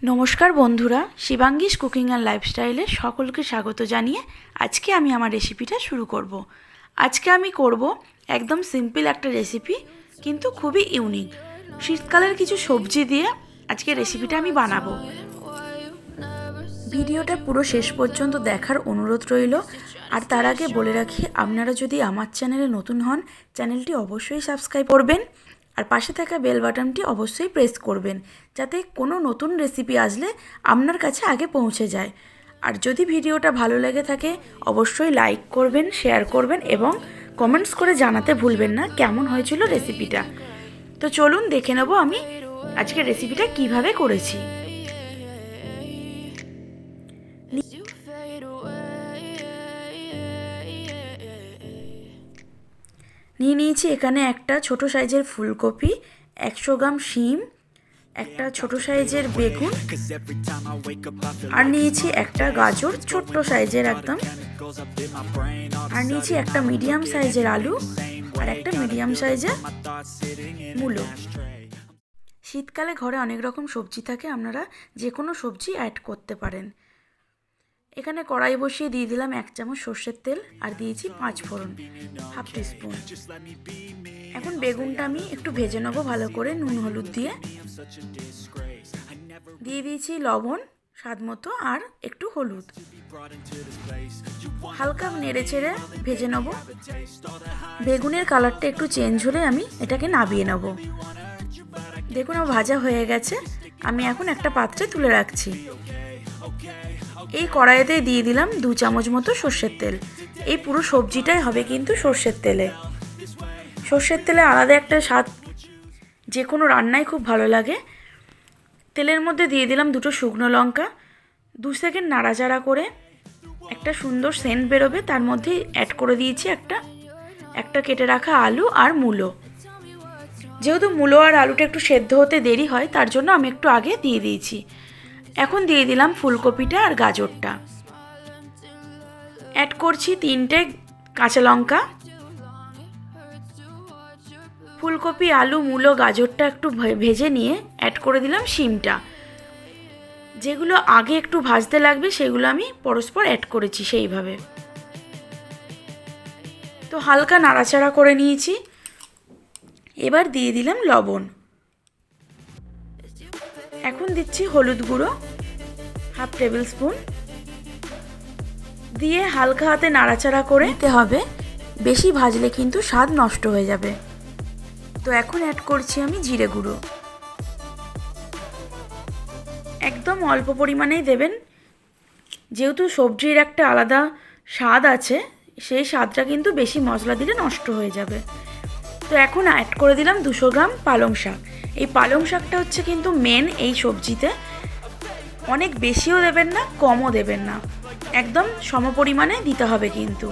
নমস্কার বন্ধুরা, শিবাঙ্গিস cooking and লাইফস্টাইলে সকলকে স্বাগত জানিয়ে আজকে আমি আমার রেসিপিটা শুরু করব। আজকে আমি করব একদম সিম্পল একটা রেসিপি, কিন্তু খুবই ইউনিক। শীতকালের কিছু সবজি দিয়ে আজকে রেসিপিটা আমি বানাবো। ভিডিওটা পুরো শেষ পর্যন্ত দেখার অনুরোধ রইল। আর তার আগে বলে রাখি, আপনারা যদি আমার চ্যানেলে নতুন হন, চ্যানেলটি অবশ্যই সাবস্ক্রাইব করবেন আর পাশে থাকা বেল বাটনটি অবশ্যই প্রেস করবেন, যাতে কোনো নতুন রেসিপি আসলে আপনার কাছে আগে পৌঁছে যায়। আর যদি ভিডিওটা ভালো লেগে থাকে অবশ্যই লাইক করবেন, শেয়ার করবেন এবং কমেন্টস করে জানাতে ভুলবেন না কেমন হয়েছিল রেসিপিটা। তো চলুন দেখে নেব আমি আজকে রেসিপিটা কিভাবে করেছি। নিয়ে নিয়েছি এখানে একটা ছোট সাইজের ফুলকপি, 100 গ্রাম শিম, একটা ছোট সাইজের বেগুন, আর নিয়েছি একটা গাজর ছোট্ট সাইজের একদম, আর নিয়েছি একটা মিডিয়াম সাইজের আলু আর একটা মিডিয়াম সাইজের মূলো। শীতকালে ঘরে অনেক রকম সবজি থাকে, আপনারা যে কোনো সবজি অ্যাড করতে পারেন। এখানে কড়াই বসিয়ে দিয়ে দিলাম 1 চামচ সর্ষের তেল আর দিয়েছি 5 ফোড়ন, হাফ টিস্পুন। এখন বেগুনটা আমি একটু ভেজে নেবো ভালো করে নুন হলুদ দিয়ে। দিয়ে দিয়েছি লবণ স্বাদ মতো আর একটু হলুদ। হালকা নেড়ে চেড়ে ভেজে নেবো। বেগুনের কালারটা একটু চেঞ্জ হলে আমি এটাকে নামিয়ে নেব। দেখুন আমার ভাজা হয়ে গেছে, আমি এখন একটা পাত্রে তুলে রাখছি। এই কড়াইতে দিয়ে দিলাম 2 চামচ মতো সর্ষের তেল। এই পুরো সবজিটাই হবে কিন্তু সর্ষের তেলে। সর্ষের তেলে আলাদা একটা স্বাদ, যে কোনো রান্নায় খুব ভালো লাগে। তেলের মধ্যে দিয়ে দিলাম 2টো শুকনো লঙ্কা। 2 সেকেন্ড নাড়াচাড়া করে একটা সুন্দর সেন্ট বেরোবে, তার মধ্যে অ্যাড করে দিয়েছি একটা কেটে রাখা আলু আর মূলো। যেহেতু মূলো আর আলুটা একটু সেদ্ধ হতে দেরি হয়, তার জন্য আমি একটু আগে দিয়ে দিয়েছি। এখন দিয়ে দিলাম ফুলকপিটা আর গাজরটা। অ্যাড করছি 3টে কাঁচা লঙ্কা। ফুলকপি, আলু, মূলো, গাজরটা একটু ভেজে নিয়ে অ্যাড করে দিলাম শিমটা। যেগুলো আগে একটু ভাজতে লাগবে সেগুলো আমি পরস্পর অ্যাড করেছি সেইভাবে। তো হালকা নাড়াচাড়া করে নিয়েছি। এবার দিয়ে দিলাম লবণ। এখন দিচ্ছি হলুদ গুঁড়ো, হাফ টেবিল স্পুন দিয়ে হালকা হাতে নাড়াচাড়া করে নিতে হবে। বেশি ভাজলে কিন্তু স্বাদ নষ্ট হয়ে যাবে। তো এখন অ্যাড করছি আমি জিরে গুঁড়ো। একদম অল্প পরিমাণেই দেবেন, যেহেতু সবজির একটা আলাদা স্বাদ আছে, সেই স্বাদটা কিন্তু বেশি মশলা দিলে নষ্ট হয়ে যাবে। তো এখন অ্যাড করে দিলাম 200 গ্রাম পালং শাক। এই পালং শাকটা হচ্ছে কিন্তু মেন এই সবজিতে। অনেক বেশিও দেবেন না, কমও দেবেন না, একদম সমপরিমাণে দিতে হবে কিন্তু।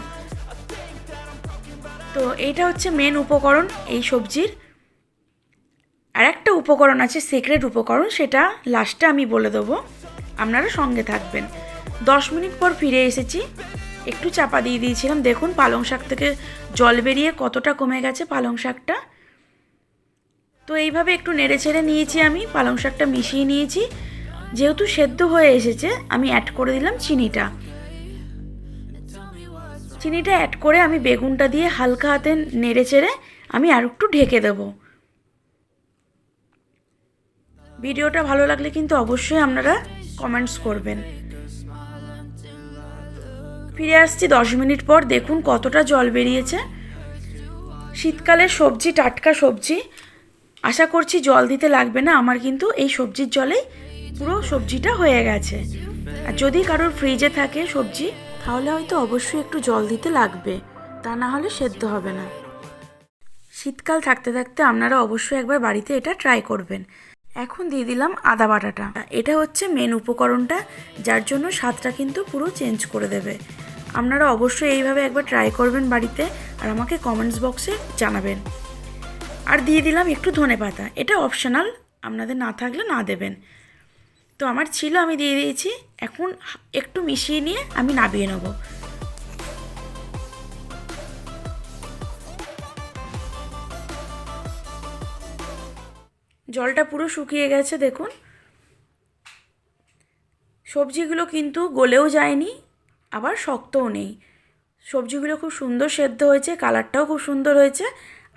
তো এইটা হচ্ছে মেন উপকরণ এই সবজির। আর একটা উপকরণ আছে, সিক্রেট উপকরণ, সেটা লাস্টে আমি বলে দেবো, আপনারা সঙ্গে থাকবেন। 10 মিনিট পর ফিরে এসেছি। একটু চাপা দিয়ে দিয়েছিলাম, দেখুন পালং শাক থেকে জল বেরিয়ে কতটা কমে গেছে পালং শাকটা। তো এইভাবে একটু নেড়ে ছেড়ে নিয়েছি, আমি পালং শাকটা মিশিয়ে নিয়েছি। যেহেতু সেদ্ধ হয়ে এসেছে, আমি অ্যাড করে দিলাম চিনিটা। চিনিটা অ্যাড করে আমি বেগুনটা দিয়ে হালকা হাতে নেড়ে চেড়ে আমি আর একটু ঢেকে দেবো। ভিডিওটা ভালো লাগলে কিন্তু অবশ্যই আপনারা কমেন্টস করবেন। ফিরে আসছি 10 মিনিট পর, দেখুন কতটা জল বেরিয়েছে। শীতকালের সবজি, টাটকা সবজি, আশা করছি জল দিতে লাগবে না। আমার কিন্তু এই সবজির জলেই পুরো সবজিটা হয়ে গেছে। আর যদি কারোর ফ্রিজে থাকে সবজি, তাহলে হয়তো অবশ্যই একটু জল দিতে লাগবে, তা না হলে সেদ্ধ হবে না। শীতকাল থাকতে থাকতে আপনারা অবশ্যই একবার বাড়িতে এটা ট্রাই করবেন। এখন দিয়ে দিলাম আদা বাটাটা। এটা হচ্ছে মেন উপকরণটা, যার জন্য স্বাদটা কিন্তু পুরো চেঞ্জ করে দেবে। আপনারা অবশ্যই এইভাবে একবার ট্রাই করবেন বাড়িতে আর আমাকে কমেন্টস বক্সে জানাবেন। আর দিয়ে দিলাম একটু ধনেপাতা, এটা অপশনাল, আপনাদের না থাকলে না দেবেন। তো আমার ছিল, আমি দিয়ে দিয়েছি। এখন একটু মিশিয়ে নিয়ে আমি নামিয়ে নেব। জলটা পুরো শুকিয়ে গেছে, দেখুন। সবজিগুলো কিন্তু গলেও যায়নি, আবার শক্তও নেই। সবজিগুলো খুব সুন্দর সেদ্ধ হয়েছে, কালারটাও খুব সুন্দর হয়েছে।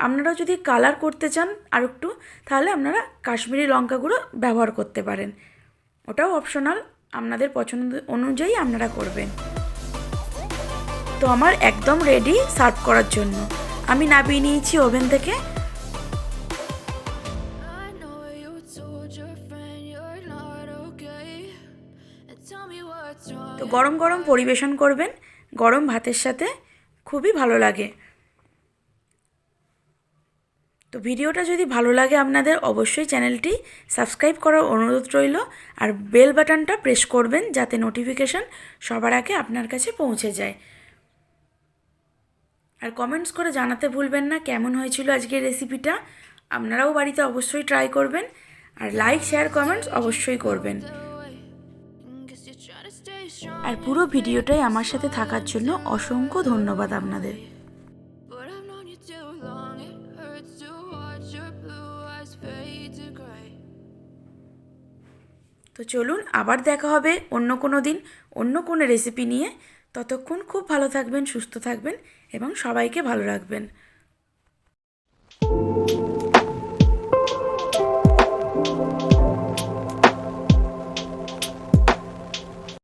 আপনারাও যদি কালার করতে চান আর একটু, তাহলে আপনারা কাশ্মীরি লঙ্কা গুঁড়ো ব্যবহার করতে পারেন, ওটাও অপশনাল, আপনাদের পছন্দ অনুযায়ী আপনারা করবেন। তো আমার একদম রেডি সার্ভ করার জন্য। আমি নামিয়ে নিয়েছি ওভেন থেকে। তো গরম গরম পরিবেশন করবেন, গরম ভাতের সাথে খুবই ভালো লাগে। তো ভিডিওটা যদি ভালো লাগে আপনাদের, অবশ্যই চ্যানেলটি সাবস্ক্রাইব করার অনুরোধ রইল, আর বেল বাটনটা প্রেস করবেন যাতে নোটিফিকেশান সবার আগে আপনার কাছে পৌঁছে যায়। আর কমেন্টস করে জানাতে ভুলবেন না কেমন হয়েছিল আজকের রেসিপিটা। আপনারাও বাড়িতে অবশ্যই ট্রাই করবেন, আর লাইক শেয়ার কমেন্টস অবশ্যই করবেন। আর পুরো ভিডিওটাই আমার সাথে থাকার জন্য অসংখ্য ধন্যবাদ আপনাদের। তো চলুন আবার দেখা হবে অন্য কোনো দিন অন্য কোনো রেসিপি নিয়ে। ততক্ষণ খুব ভালো থাকবেন, সুস্থ থাকবেন এবং সবাইকে ভালো রাখবেন।